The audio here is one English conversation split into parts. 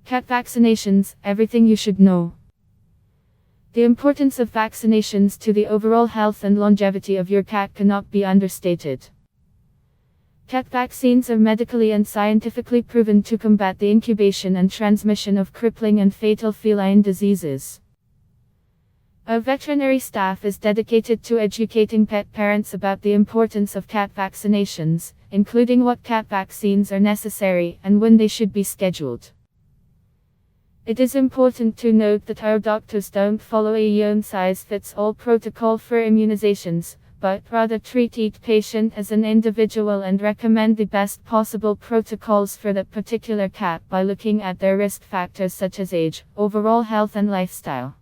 Cat vaccinations, everything you should know. The importance of vaccinations to the overall health and longevity of your cat cannot be understated. Cat vaccines are medically and scientifically proven to combat the incubation and transmission of crippling and fatal feline diseases. Our veterinary staff is dedicated to educating pet parents about the importance of cat vaccinations, including what cat vaccines are necessary and when they should be scheduled. It is important to note that our doctors don't follow a one-size-fits-all protocol for immunizations, but rather treat each patient as an individual and recommend the best possible protocols for that particular cat by looking at their risk factors such as age, overall health and lifestyle.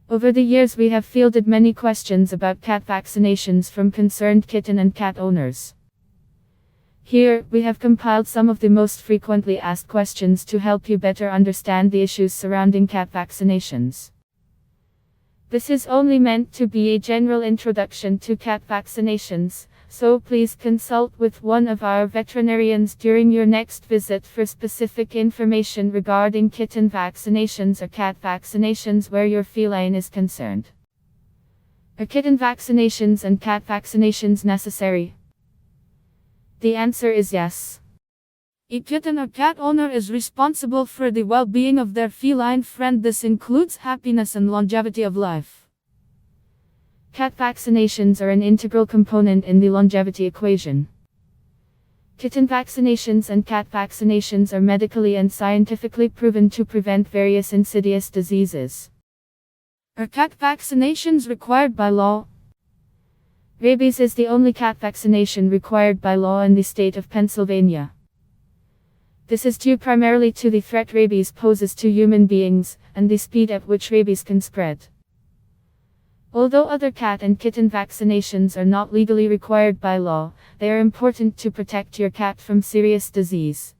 Over the years we have fielded many questions about cat vaccinations from concerned kitten and cat owners. Here, we have compiled some of the most frequently asked questions to help you better understand the issues surrounding cat vaccinations. This is only meant to be a general introduction to cat vaccinations, so please consult with one of our veterinarians during your next visit for specific information regarding kitten vaccinations or cat vaccinations where your feline is concerned. Are kitten vaccinations and cat vaccinations necessary? The answer is yes. A kitten or cat owner is responsible for the well-being of their feline friend. This includes happiness and longevity of life. Cat vaccinations are an integral component in the longevity equation. Kitten vaccinations and cat vaccinations are medically and scientifically proven to prevent various insidious diseases. Are cat vaccinations required by law? Rabies is the only cat vaccination required by law in the state of Pennsylvania. This is due primarily to the threat rabies poses to human beings, and the speed at which rabies can spread. Although other cat and kitten vaccinations are not legally required by law, they are important to protect your cat from serious disease.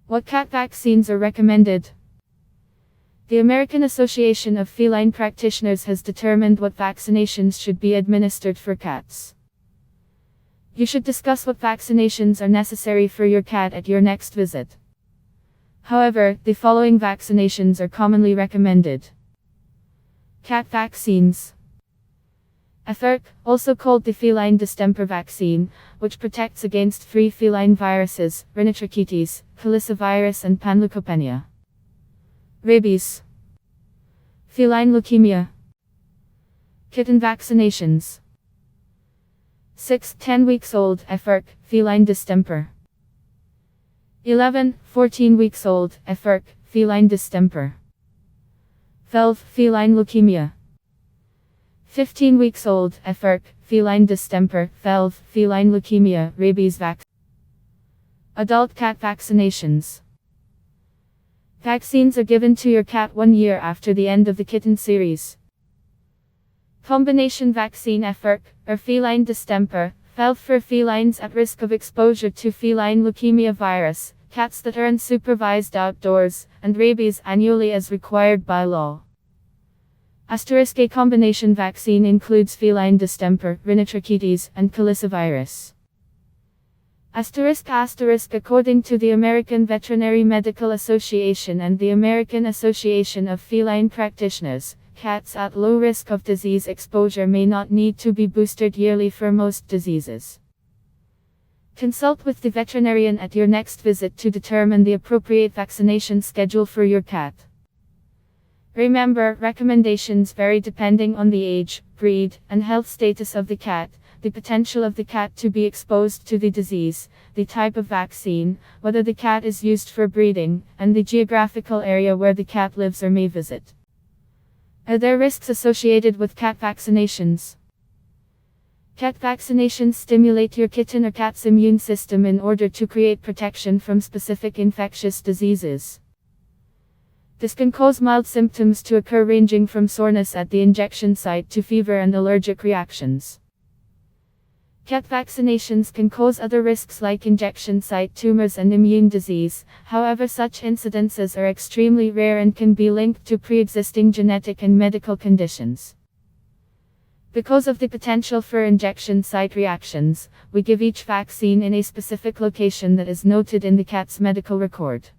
What cat vaccines are recommended? The American Association of Feline Practitioners has determined what vaccinations should be administered for cats. You should discuss what vaccinations are necessary for your cat at your next visit. However, the following vaccinations are commonly recommended. Cat vaccines. Efferk, also called the feline distemper vaccine, which protects against 3 feline viruses, rhinotrachetes, calicivirus and panleukopenia. Rabies. Feline leukemia. Kitten vaccinations. 6-10 weeks old, Efferk, feline distemper. 11-14 weeks old, Efferk, feline distemper. 12, feline leukemia. 15 weeks old, Efferk, feline distemper. 12, feline leukemia, rabies vaccine. Adult cat vaccinations. Vaccines are given to your cat 1 year after the end of the kitten series. Combination vaccine Efferk, or feline distemper, 12 for felines at risk of exposure to feline leukemia virus, cats that are unsupervised outdoors, and rabies annually as required by law. Asterisk A combination vaccine includes feline distemper, rhinotrachetes, and calicivirus. Asterisk according to the American Veterinary Medical Association and the American Association of Feline Practitioners, cats at low risk of disease exposure may not need to be boosted yearly for most diseases. Consult with the veterinarian at your next visit to determine the appropriate vaccination schedule for your cat. Remember, recommendations vary depending on the age, breed, and health status of the cat, the potential of the cat to be exposed to the disease, the type of vaccine, whether the cat is used for breeding, and the geographical area where the cat lives or may visit. Are there risks associated with cat vaccinations? Cat vaccinations stimulate your kitten or cat's immune system in order to create protection from specific infectious diseases. This can cause mild symptoms to occur ranging from soreness at the injection site to fever and allergic reactions. Cat vaccinations can cause other risks like injection site tumors and immune disease, however such incidences are extremely rare and can be linked to pre-existing genetic and medical conditions. Because of the potential for injection site reactions, we give each vaccine in a specific location that is noted in the cat's medical record.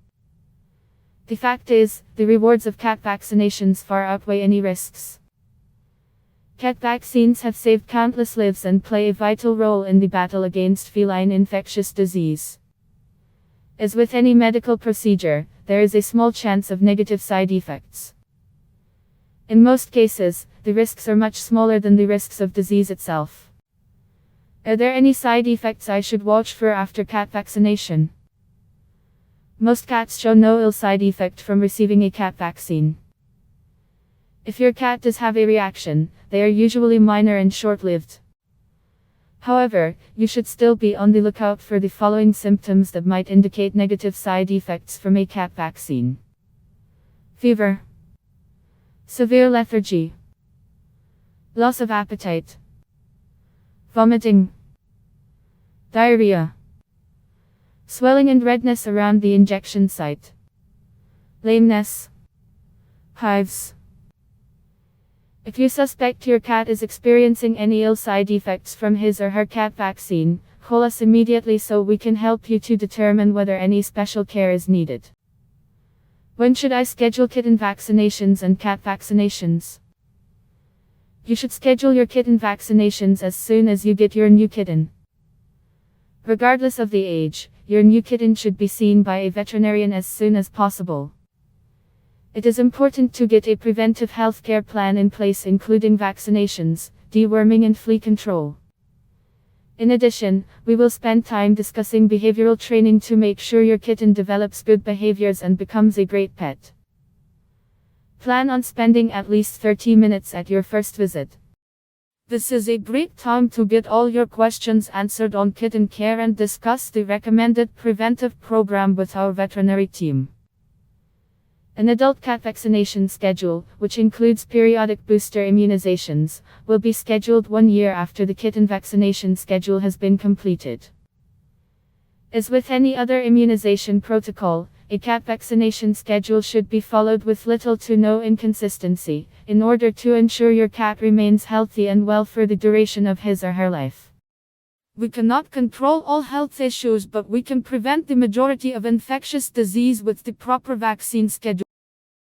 The fact is, the rewards of cat vaccinations far outweigh any risks. Cat vaccines have saved countless lives and play a vital role in the battle against feline infectious disease. As with any medical procedure, there is a small chance of negative side effects. In most cases, the risks are much smaller than the risks of disease itself. Are there any side effects I should watch for after cat vaccination? Most cats show no ill side effect from receiving a cat vaccine. If your cat does have a reaction, they are usually minor and short-lived. However, you should still be on the lookout for the following symptoms that might indicate negative side effects from a cat vaccine: fever, severe lethargy, loss of appetite, vomiting, diarrhea, swelling and redness around the injection site, lameness, hives. If you suspect your cat is experiencing any ill side effects from his or her cat vaccine, call us immediately so we can help you to determine whether any special care is needed. When should I schedule kitten vaccinations and cat vaccinations? You should schedule your kitten vaccinations as soon as you get your new kitten. Regardless of the age, your new kitten should be seen by a veterinarian as soon as possible. It is important to get a preventive health care plan in place, including vaccinations, deworming and flea control. In addition, we will spend time discussing behavioral training to make sure your kitten develops good behaviors and becomes a great pet. Plan on spending at least 30 minutes at your first visit. This is a great time to get all your questions answered on kitten care and discuss the recommended preventive program with our veterinary team. An adult cat vaccination schedule, which includes periodic booster immunizations, will be scheduled 1 year after the kitten vaccination schedule has been completed. As with any other immunization protocol, a cat vaccination schedule should be followed with little to no inconsistency, in order to ensure your cat remains healthy and well for the duration of his or her life. We cannot control all health issues, but we can prevent the majority of infectious disease with the proper vaccine schedule.